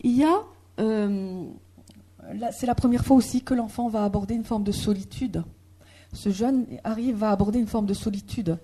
il y a... c'est la première fois aussi que l'enfant va aborder une forme de solitude. Ce jeune va aborder une forme de solitude.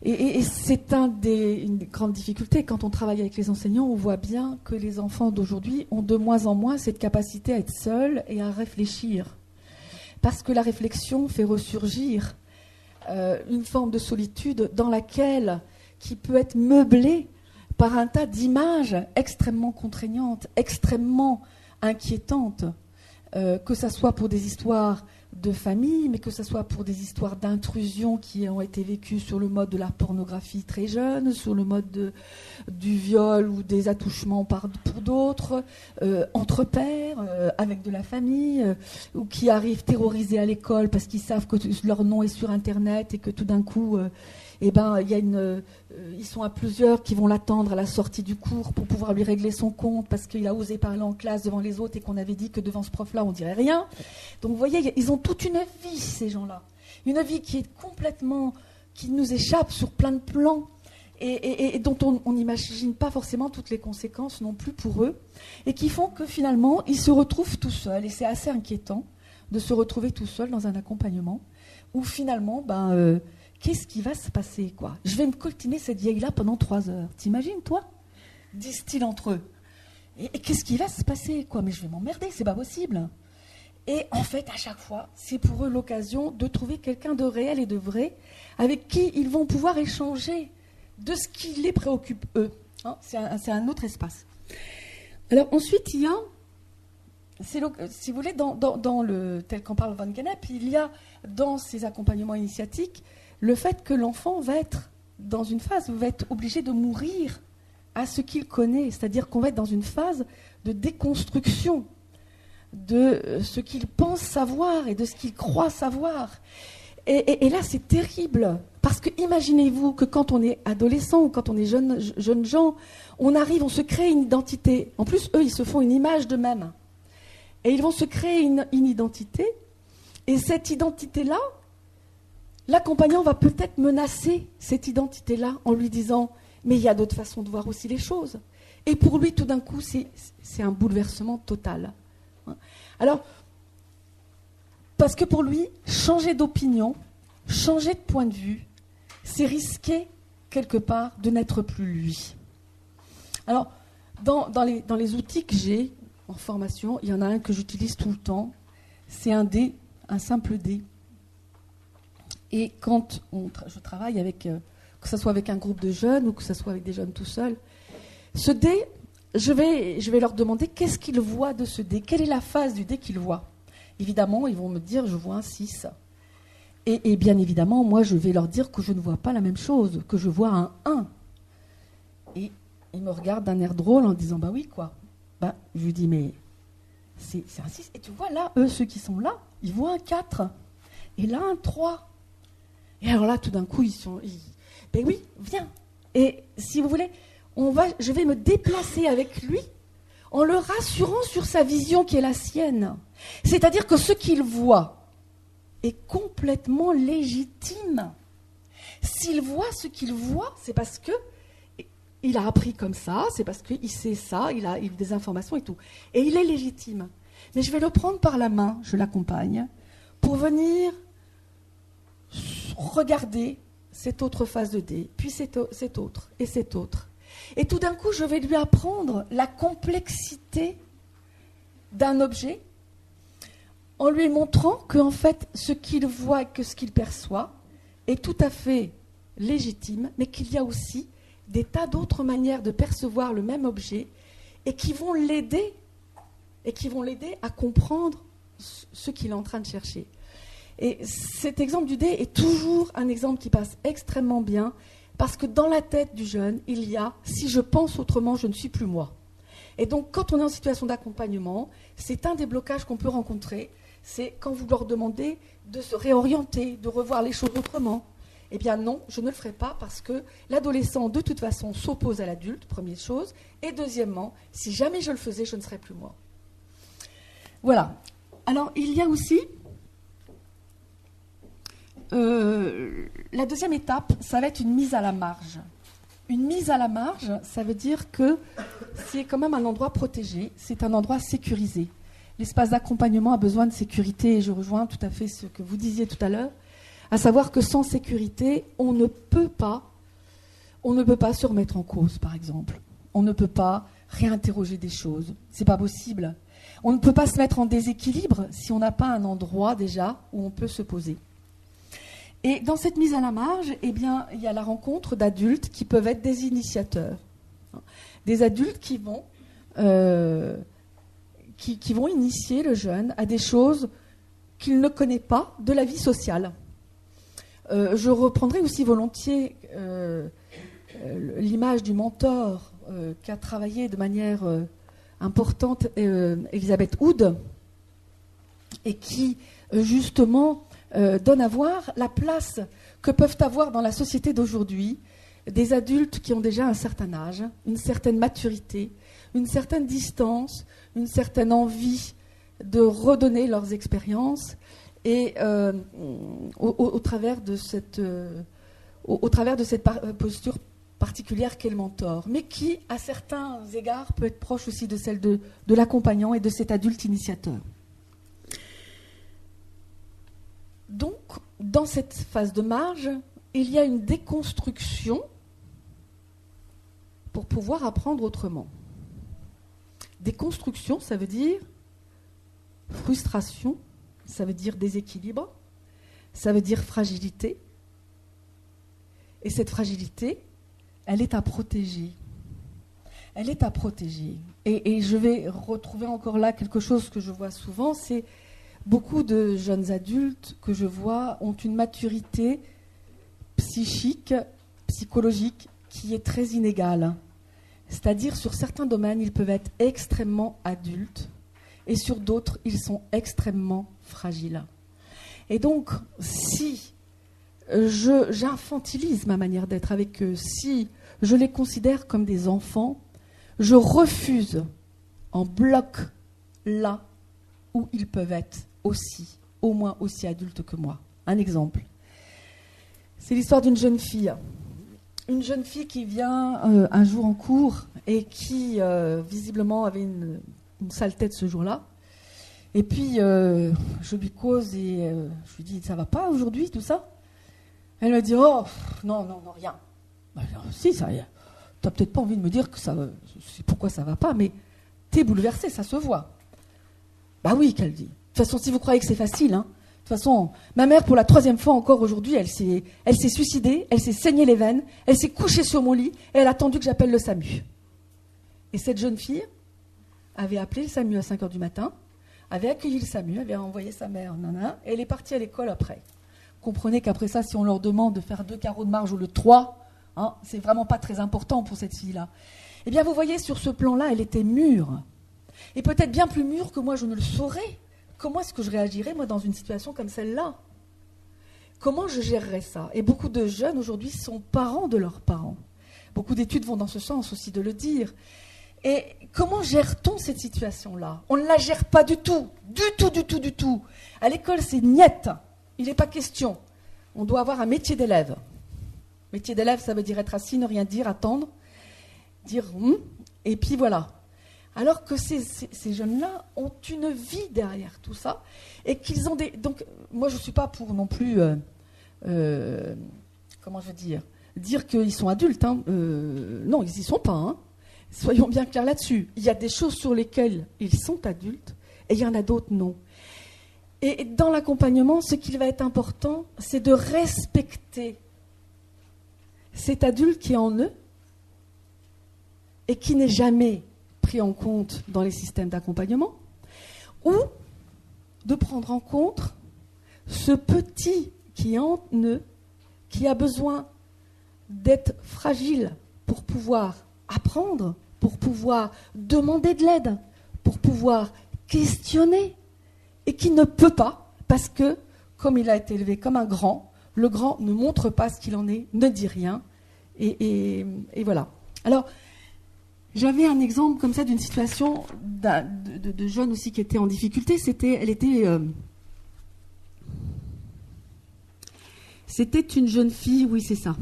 Et c'est une des grandes difficultés. Quand on travaille avec les enseignants, on voit bien que les enfants d'aujourd'hui ont de moins en moins cette capacité à être seuls et à réfléchir. Parce que la réflexion fait ressurgir une forme de solitude qui peut être meublée par un tas d'images extrêmement contraignantes, extrêmement inquiétantes, que ce soit pour des histoires de famille, mais que ce soit pour des histoires d'intrusion qui ont été vécues sur le mode de la pornographie très jeune, sur le mode du viol ou des attouchements pour d'autres, entre pairs, avec de la famille, ou qui arrivent terrorisés à l'école parce qu'ils savent que leur nom est sur Internet et que tout d'un coup... ils sont à plusieurs qui vont l'attendre à la sortie du cours pour pouvoir lui régler son compte parce qu'il a osé parler en classe devant les autres et qu'on avait dit que devant ce prof-là, on dirait rien. Donc, vous voyez, ils ont toute une vie, ces gens-là. Une vie qui est complètement... qui nous échappe sur plein de plans et dont on n'imagine pas forcément toutes les conséquences non plus pour eux et qui font que, finalement, ils se retrouvent tout seuls. Et c'est assez inquiétant de se retrouver tout seul dans un accompagnement où, finalement, qu'est-ce qui va se passer, quoi ? Je vais me coltiner cette vieille-là pendant 3 heures. T'imagines, toi ? Disent-ils entre eux. Et qu'est-ce qui va se passer, quoi ? Mais je vais m'emmerder, c'est pas possible. Et en fait, à chaque fois, c'est pour eux l'occasion de trouver quelqu'un de réel et de vrai avec qui ils vont pouvoir échanger de ce qui les préoccupe, eux. Hein, c'est un autre espace. Alors ensuite, il y a, si vous voulez, dans le tel qu'en parle Van Gennep, il y a dans ces accompagnements initiatiques le fait que l'enfant va être dans une phase où il va être obligé de mourir à ce qu'il connaît, c'est-à-dire qu'on va être dans une phase de déconstruction de ce qu'il pense savoir et de ce qu'il croit savoir. Et là, c'est terrible, parce que imaginez-vous que quand on est adolescent ou quand on est jeunes gens, on arrive, on se crée une identité. En plus, eux, ils se font une image d'eux-mêmes. Et ils vont se créer une identité, et cette identité-là, l'accompagnant va peut-être menacer cette identité-là en lui disant « mais il y a d'autres façons de voir aussi les choses ». Et pour lui, tout d'un coup, c'est un bouleversement total. Alors, parce que pour lui, changer d'opinion, changer de point de vue, c'est risquer, quelque part, de n'être plus lui. Alors, dans les outils que j'ai en formation, il y en a un que j'utilise tout le temps, c'est un dé, un simple dé. Et quand je travaille avec, que ce soit avec un groupe de jeunes ou que ce soit avec des jeunes tout seuls, ce dé, je vais leur demander qu'est-ce qu'ils voient de ce dé, quelle est la phase du dé qu'ils voient. Évidemment, ils vont me dire, je vois un 6. Et bien évidemment, moi, je vais leur dire que je ne vois pas la même chose, que je vois un 1. Et ils me regardent d'un air drôle en disant, bah oui, quoi. Bah, je lui dis, mais c'est un 6. Et tu vois, là, eux, ceux qui sont là, ils voient un 4. Et là, un 3. Et alors là, tout d'un coup, ben oui, viens. Et si vous voulez, je vais me déplacer avec lui en le rassurant sur sa vision qui est la sienne. C'est-à-dire que ce qu'il voit est complètement légitime. S'il voit ce qu'il voit, c'est parce que il a appris comme ça, c'est parce qu'il sait ça, il a des informations et tout. Et il est légitime. Mais je vais le prendre par la main, je l'accompagne, pour venir regarder cette autre phase de dé, puis cette autre, et cette autre. Et tout d'un coup, je vais lui apprendre la complexité d'un objet en lui montrant qu'en fait, ce qu'il voit et que ce qu'il perçoit est tout à fait légitime, mais qu'il y a aussi des tas d'autres manières de percevoir le même objet et qui vont l'aider à comprendre ce qu'il est en train de chercher. Et cet exemple du dé est toujours un exemple qui passe extrêmement bien parce que dans la tête du jeune, il y a « si je pense autrement, je ne suis plus moi ». Et donc, quand on est en situation d'accompagnement, c'est un des blocages qu'on peut rencontrer, c'est quand vous leur demandez de se réorienter, de revoir les choses autrement. Eh bien non, je ne le ferai pas parce que l'adolescent, de toute façon, s'oppose à l'adulte, première chose. Et deuxièmement, si jamais je le faisais, je ne serais plus moi. Voilà. Alors, il y a aussi... la deuxième étape, ça va être une mise à la marge. Une mise à la marge, ça veut dire que c'est quand même un endroit protégé, c'est un endroit sécurisé. L'espace d'accompagnement a besoin de sécurité, et je rejoins tout à fait ce que vous disiez tout à l'heure, à savoir que sans sécurité, on ne peut pas se remettre en cause, par exemple. On ne peut pas réinterroger des choses. C'est pas possible. On ne peut pas se mettre en déséquilibre si on n'a pas un endroit déjà où on peut se poser. Et dans cette mise à la marge, eh bien, il y a la rencontre d'adultes qui peuvent être des initiateurs. Des adultes qui vont initier le jeune à des choses qu'il ne connaît pas de la vie sociale. Je reprendrai aussi volontiers l'image du mentor qui a travaillé de manière importante Elisabeth Hood et qui justement donne à voir la place que peuvent avoir dans la société d'aujourd'hui des adultes qui ont déjà un certain âge, une certaine maturité, une certaine distance, une certaine envie de redonner leurs expériences et au travers de cette posture particulière qu'est le mentor, mais qui, à certains égards, peut être proche aussi de celle de l'accompagnant et de cet adulte initiateur. Donc, dans cette phase de marge, il y a une déconstruction pour pouvoir apprendre autrement. Déconstruction, ça veut dire frustration, ça veut dire déséquilibre, ça veut dire fragilité. Et cette fragilité, elle est à protéger. Elle est à protéger. Et je vais retrouver encore là quelque chose que je vois souvent, c'est beaucoup de jeunes adultes que je vois ont une maturité psychique, psychologique, qui est très inégale. C'est-à-dire, sur certains domaines, ils peuvent être extrêmement adultes, et sur d'autres, ils sont extrêmement fragiles. Et donc, si j'infantilise ma manière d'être avec eux, si je les considère comme des enfants, je refuse en bloc là où ils peuvent être aussi, au moins aussi adultes que moi. Un exemple. C'est l'histoire d'une jeune fille. Une jeune fille qui vient un jour en cours et qui, visiblement, avait une sale tête ce jour-là. Et puis, je lui cause et je lui dis, ça va pas aujourd'hui, tout ça? Elle me dit, oh, non, rien. Ben, si, ça, t'as peut-être pas envie de me dire que ça, c'est pourquoi ça va pas, mais t'es bouleversée, ça se voit. Bah oui, qu'elle dit. De toute façon, si vous croyez que c'est facile, hein. De toute façon, ma mère, pour la 3e fois encore aujourd'hui, elle s'est suicidée, elle s'est saigné les veines, elle s'est couchée sur mon lit et elle a attendu que j'appelle le SAMU. Et cette jeune fille avait appelé le SAMU à 5h du matin, avait accueilli le SAMU, avait envoyé sa mère, et elle est partie à l'école après. Comprenez qu'après ça, si on leur demande de faire 2 carreaux de marge ou le 3, hein, c'est vraiment pas très important pour cette fille-là. Eh bien, vous voyez, sur ce plan-là, elle était mûre. Et peut-être bien plus mûre que moi, je ne le saurais. Comment est-ce que je réagirais, moi, dans une situation comme celle-là? Comment je gérerais ça? Et beaucoup de jeunes, aujourd'hui, sont parents de leurs parents. Beaucoup d'études vont dans ce sens aussi, de le dire. Et comment gère-t-on cette situation-là? On ne la gère pas du tout. Du tout. À l'école, c'est niette. Il n'est pas question. On doit avoir un métier d'élève. Métier d'élève, ça veut dire être assis, ne rien dire, attendre, dire et puis voilà. Alors que ces jeunes-là ont une vie derrière tout ça et qu'ils ont des. Donc, moi, je ne suis pas pour non plus. Comment je veux dire qu'ils sont adultes. Hein. Non, ils n'y sont pas. Hein. Soyons bien clairs là-dessus. Il y a des choses sur lesquelles ils sont adultes et il y en a d'autres non. Et dans l'accompagnement, ce qui va être important, c'est de respecter cet adulte qui est en eux et qui n'est jamais pris en compte dans les systèmes d'accompagnement, ou de prendre en compte ce petit qui est en eux, qui a besoin d'être fragile pour pouvoir apprendre, pour pouvoir demander de l'aide, pour pouvoir questionner, et qui ne peut pas, parce que, comme il a été élevé comme un grand, le grand ne montre pas ce qu'il en est, ne dit rien, et voilà. Alors, j'avais un exemple comme ça d'une situation de jeune aussi qui était en difficulté. C'était une jeune fille, oui c'est ça.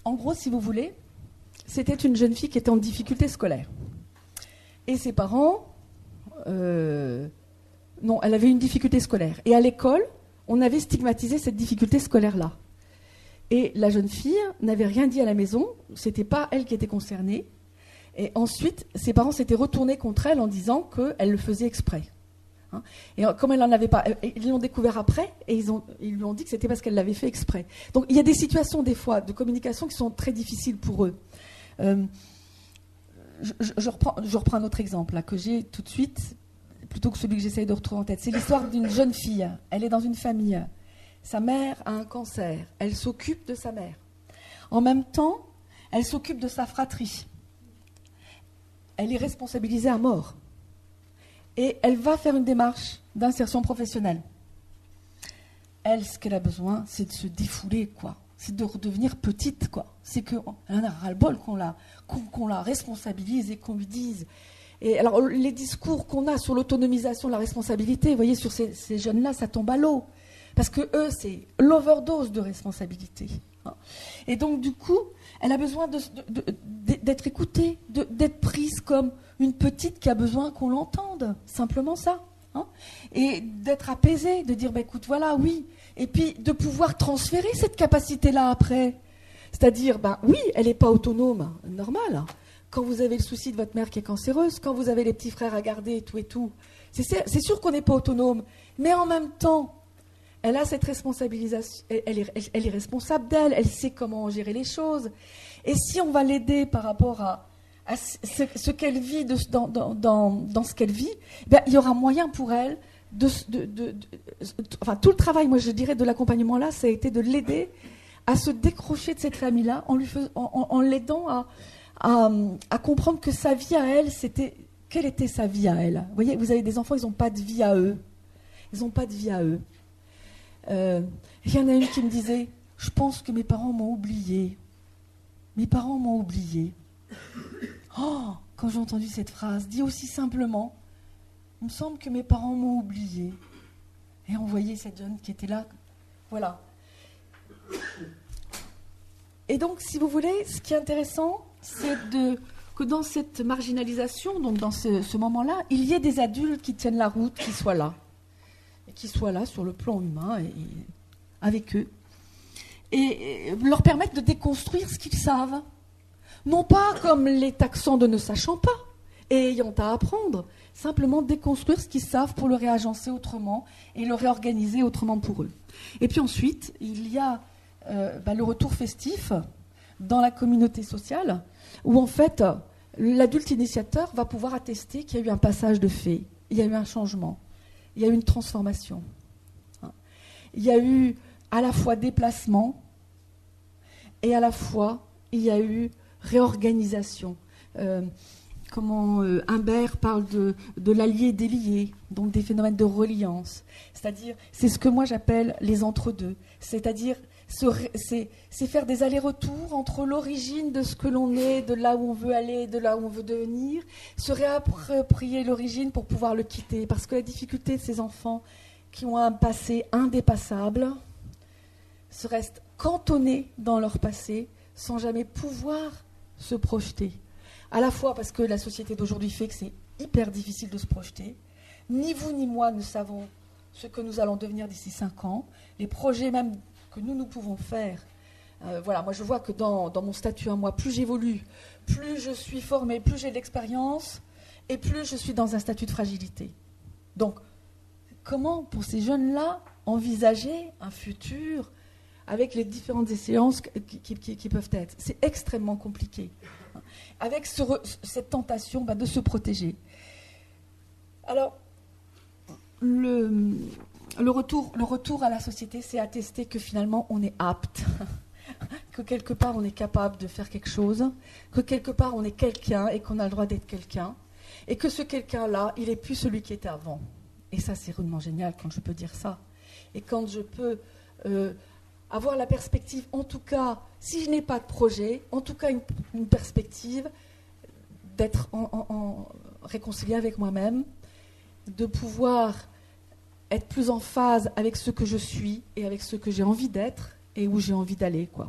En gros, si vous voulez, c'était une jeune fille qui était en difficulté scolaire. Et ses parents... non, elle avait une difficulté scolaire. Et à l'école, on avait stigmatisé cette difficulté scolaire-là. Et la jeune fille n'avait rien dit à la maison, c'était pas elle qui était concernée. Et ensuite, ses parents s'étaient retournés contre elle en disant qu'elle le faisait exprès. Et comme elle n'en avait pas, ils l'ont découvert après et ils lui ont dit que c'était parce qu'elle l'avait fait exprès. Donc il y a des situations des fois de communication qui sont très difficiles pour eux. Je reprends un autre exemple là, que j'ai tout de suite, plutôt que celui que j'essaye de retrouver en tête. C'est l'histoire d'une jeune fille. Elle est dans une famille. Sa mère a un cancer. Elle s'occupe de sa mère. En même temps, elle s'occupe de sa fratrie. Elle est responsabilisée à mort. Et elle va faire une démarche d'insertion professionnelle. Elle, ce qu'elle a besoin, c'est de se défouler, quoi. C'est de redevenir petite, quoi. C'est qu'elle en a ras-le-bol qu'on la responsabilise et qu'on lui dise. Et alors, les discours qu'on a sur l'autonomisation de la responsabilité, vous voyez, sur ces jeunes-là, ça tombe à l'eau. Parce que eux, c'est l'overdose de responsabilité. Et donc, du coup, elle a besoin d'être écoutée, d'être prise comme une petite qui a besoin qu'on l'entende. Simplement ça. Et d'être apaisée, de dire, écoute, voilà, oui. Et puis, de pouvoir transférer cette capacité-là après. C'est-à-dire, oui, elle n'est pas autonome, normal. Quand vous avez le souci de votre mère qui est cancéreuse, quand vous avez les petits frères à garder et tout, c'est sûr qu'on n'est pas autonome. Mais en même temps, elle a cette responsabilisation, elle est responsable d'elle, elle sait comment gérer les choses. Et si on va l'aider par rapport à ce qu'elle vit, dans ce qu'elle vit, il y aura moyen pour elle enfin, tout le travail, moi je dirais, de l'accompagnement là, ça a été de l'aider à se décrocher de cette famille-là en l'aidant à comprendre que sa vie à elle, quelle était sa vie à elle. Vous voyez, vous avez des enfants, ils n'ont pas de vie à eux. Ils n'ont pas de vie à eux. Il y en a une qui me disait, je pense que mes parents m'ont oublié. Mes parents m'ont oublié. Oh, quand j'ai entendu cette phrase, dit aussi simplement, il me semble que mes parents m'ont oublié. Et on voyait cette jeune qui était là. Voilà. Et donc, si vous voulez, ce qui est intéressant, c'est que dans cette marginalisation, donc dans ce moment-là, il y ait des adultes qui tiennent la route, qui soient là. Et qui soient là sur le plan humain et avec eux. Et leur permettre de déconstruire ce qu'ils savent. Non pas comme les taxant de ne sachant pas et ayant à apprendre. Simplement déconstruire ce qu'ils savent pour le réagencer autrement et le réorganiser autrement pour eux. Et puis ensuite, il y a le retour festif dans la communauté sociale où en fait l'adulte initiateur va pouvoir attester qu'il y a eu un passage de fait, il y a eu un changement, il y a eu une transformation. Il y a eu à la fois déplacement et à la fois il y a eu réorganisation. Humbert parle de l'allié-délié, donc des phénomènes de reliance. C'est-à-dire, c'est ce que moi j'appelle les entre-deux. C'est-à-dire, c'est faire des allers-retours entre l'origine de ce que l'on est, de là où on veut aller, de là où on veut devenir, se réapproprier l'origine pour pouvoir le quitter. Parce que la difficulté de ces enfants qui ont un passé indépassable se restent cantonnés dans leur passé sans jamais pouvoir se projeter. À la fois parce que la société d'aujourd'hui fait que c'est hyper difficile de se projeter. Ni vous ni moi ne savons ce que nous allons devenir d'ici 5 ans. Les projets même que nous pouvons faire. Moi je vois que dans mon statut à moi, plus j'évolue, plus je suis formée, plus j'ai de l'expérience, et plus je suis dans un statut de fragilité. Donc, comment pour ces jeunes-là envisager un futur avec les différentes échéances qui peuvent être? C'est extrêmement compliqué. Avec cette tentation de se protéger. Alors, le retour à la société, c'est attester que finalement on est apte, que quelque part on est capable de faire quelque chose, que quelque part on est quelqu'un et qu'on a le droit d'être quelqu'un, et que ce quelqu'un-là, il n'est plus celui qui était avant. Et ça, c'est rudement génial quand je peux dire ça. Et quand je peux avoir la perspective, en tout cas, si je n'ai pas de projet, en tout cas une perspective d'être en réconcilié avec moi-même, de pouvoir être plus en phase avec ce que je suis et avec ce que j'ai envie d'être et où j'ai envie d'aller, quoi.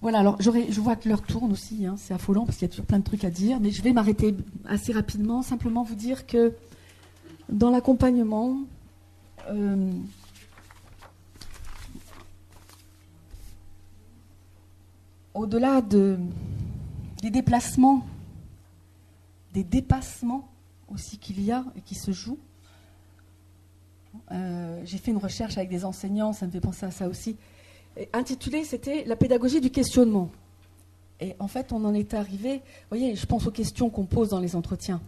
Voilà, alors je vois que l'heure tourne aussi, hein, c'est affolant parce qu'il y a toujours plein de trucs à dire, mais je vais m'arrêter assez rapidement, simplement vous dire que dans l'accompagnement, au-delà des déplacements, des dépassements aussi qu'il y a et qui se jouent, j'ai fait une recherche avec des enseignants, ça me fait penser à ça aussi, intitulée, c'était « La pédagogie du questionnement ». Et en fait, on en est arrivé, vous voyez, je pense aux questions qu'on pose dans les entretiens.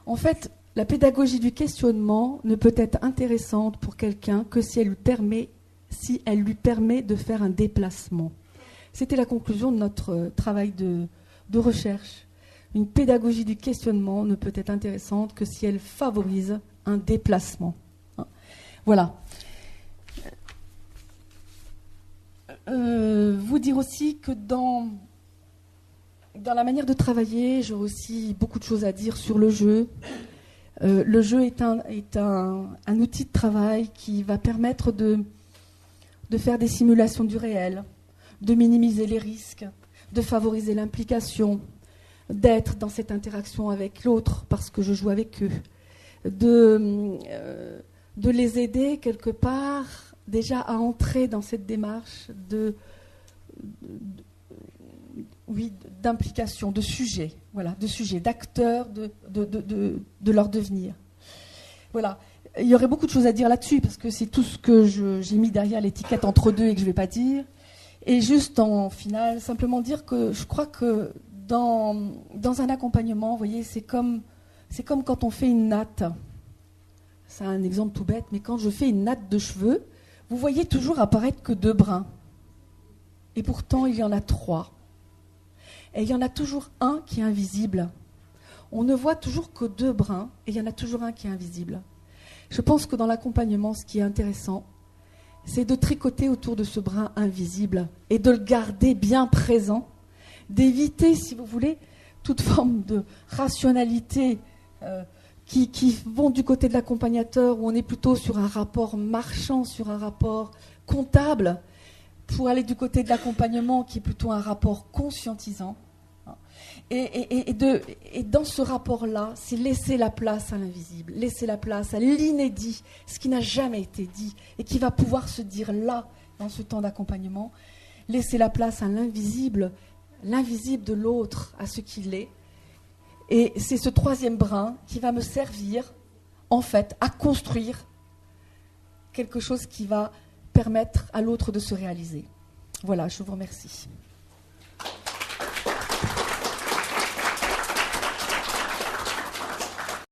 En fait, la pédagogie du questionnement ne peut être intéressante pour quelqu'un que si elle lui permet de faire un déplacement. C'était la conclusion de notre travail de recherche. Une pédagogie du questionnement ne peut être intéressante que si elle favorise un déplacement. Voilà. Vous dire aussi que dans la manière de travailler, j'ai aussi beaucoup de choses à dire sur le jeu. Le jeu est un outil de travail qui va permettre de faire des simulations du réel, de minimiser les risques, de favoriser l'implication, d'être dans cette interaction avec l'autre parce que je joue avec eux, de les aider quelque part déjà à entrer dans cette démarche d'implication, de sujet, voilà, de sujet, d'acteur de leur devenir. Voilà. Il y aurait beaucoup de choses à dire là-dessus parce que c'est tout ce que j'ai mis derrière l'étiquette entre deux et que je ne vais pas dire. Et juste en finale, simplement dire que je crois que dans un accompagnement, vous voyez, c'est comme quand on fait une natte. C'est un exemple tout bête, mais quand je fais une natte de cheveux, vous voyez toujours apparaître que 2 brins. Et pourtant, il y en a 3. Et il y en a toujours un qui est invisible. On ne voit toujours que 2 brins, et il y en a toujours un qui est invisible. Je pense que dans l'accompagnement, ce qui est intéressant, c'est de tricoter autour de ce brin invisible et de le garder bien présent, d'éviter, si vous voulez, toute forme de rationalité qui vont du côté de l'accompagnateur, où on est plutôt sur un rapport marchand, sur un rapport comptable, pour aller du côté de l'accompagnement, qui est plutôt un rapport conscientisant. Et dans ce rapport-là, c'est laisser la place à l'invisible, laisser la place à l'inédit, ce qui n'a jamais été dit, et qui va pouvoir se dire là, dans ce temps d'accompagnement, laisser la place à l'invisible de l'autre, à ce qu'il est. Et c'est ce 3e brin qui va me servir, en fait, à construire quelque chose qui va permettre à l'autre de se réaliser. Voilà, je vous remercie.